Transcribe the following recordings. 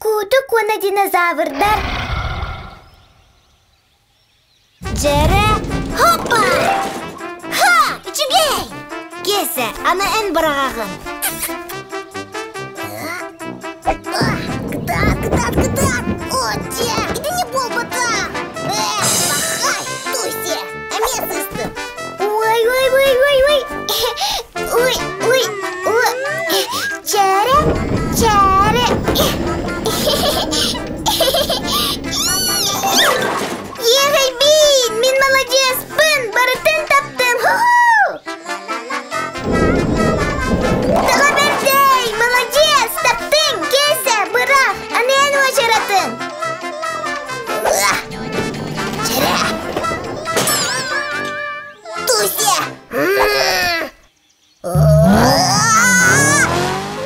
Кутук оны динозаврдар. Жere, hoppa! Ha, içimgey! Kese, ana en bırağın. Кыдат! Отче, это не полбата! Махай, туйся, а мне сыстым. Ой! Чаре! Егай бин, мен молодец, пын, барытын таптым. Таға бердей, молодец, таптың, кесе, бырақ, анен очаратын. Чаре! Туйся!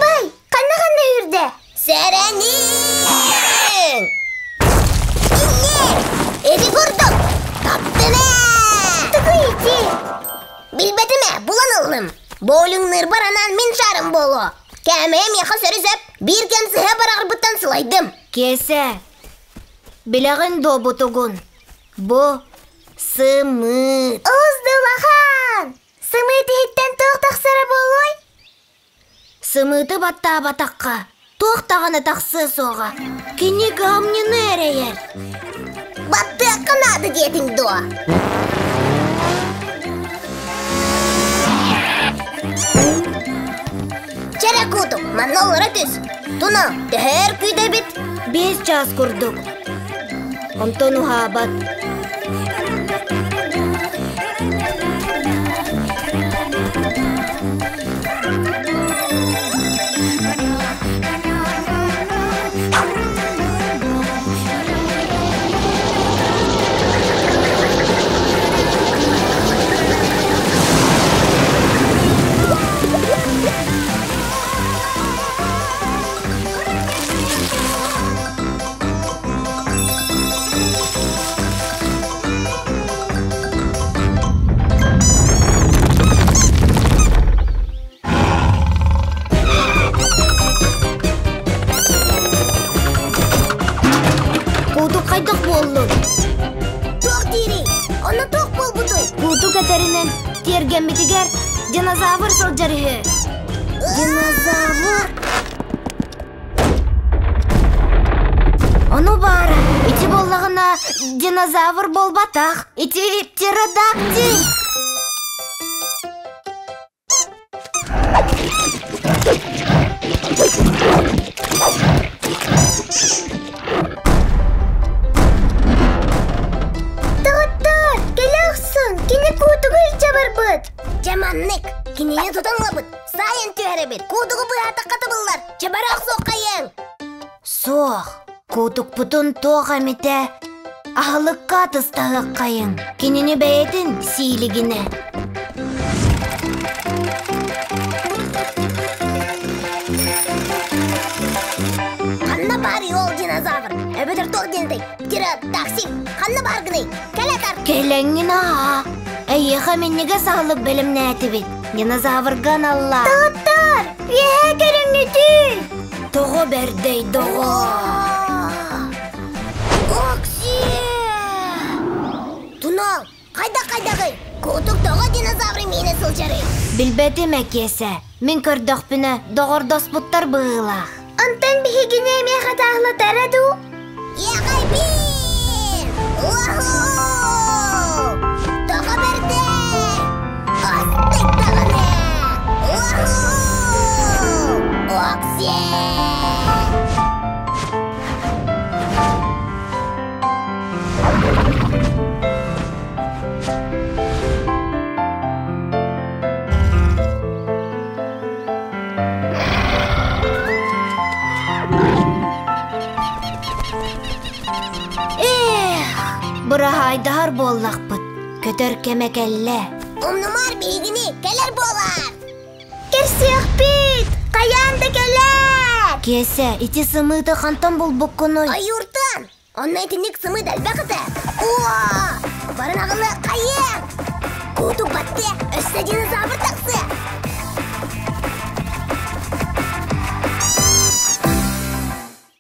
Бай, қана үрді? Сәрәнің! Еді көрдім! Таптыны! Тұғы еті! Білбетіме, бұлан ұлым. Бойлыңныр баранан мен шарым болу. Кәмем яқа сөрізіп, бір кән сыға барағыр бұттан сылайдым. Кесе, білағын добу тұғын. Бұ сымыт. Оздылахан! Сымыты хеттен тоқтақсыры болуй? Сымыты баттаға батаққа. Тоқтағаны тақсы соға. Кені ғамнені әрейер. Батты қанады дедің дуа. Чәрі құдық, мәнна олара түс. Туна, тәхер күйді бет. 5 час күрдік. Онтону хабат. Қайдық болдың? Тоқ дейрей, оны тоқ бол бұды. Құлту кәтерінен терген бітігер динозавр сол жарығы. Динозавр? Оны бары, ити болдығына динозавр бол батақ, ити птеродактил. Жаманник, кинене тұтанлабыд, сайын түйәребет, кудығы бұйата қатыбылар, чабарақ соқайын. Соқ, кудық бұтын тоқ әмете, ағылыққа тұстағы қайын, кинене бәйетін сейлігіне. Қанна бары ол динозавр, әбетір тоқ дендей, птеродактил, қанна барғыны, кәләтар. Кәләңін аға. Әйеға меннеге сағылып білім нәті бет. Динозаврған алла. Тағыттар, еға кәріңі түл. Тоғы бердей, доғы. Окси! Тунал, қайда-қайдағы? Көтік доғы динозавры мені сылжары. Білбәдім әкесі. Мен көрдіқ біні доғырдос бұттар бұғылақ. Антан бігіне меға тағылатар әду? Еғай бен! Уаху! Бұрағайдар боллақ бұд, көтір кемек әлі. Умнымар бейгіні, кәлер болар. Керсеқ бейт, қаянды кәлер. Кесе, ити сымыды қантан бол бұққыной. Ай ұртан, онна етінік сымыды әлбәқыды. Уа, барын ағылы қайын. Көтік батты, өсті динозавр тақсы.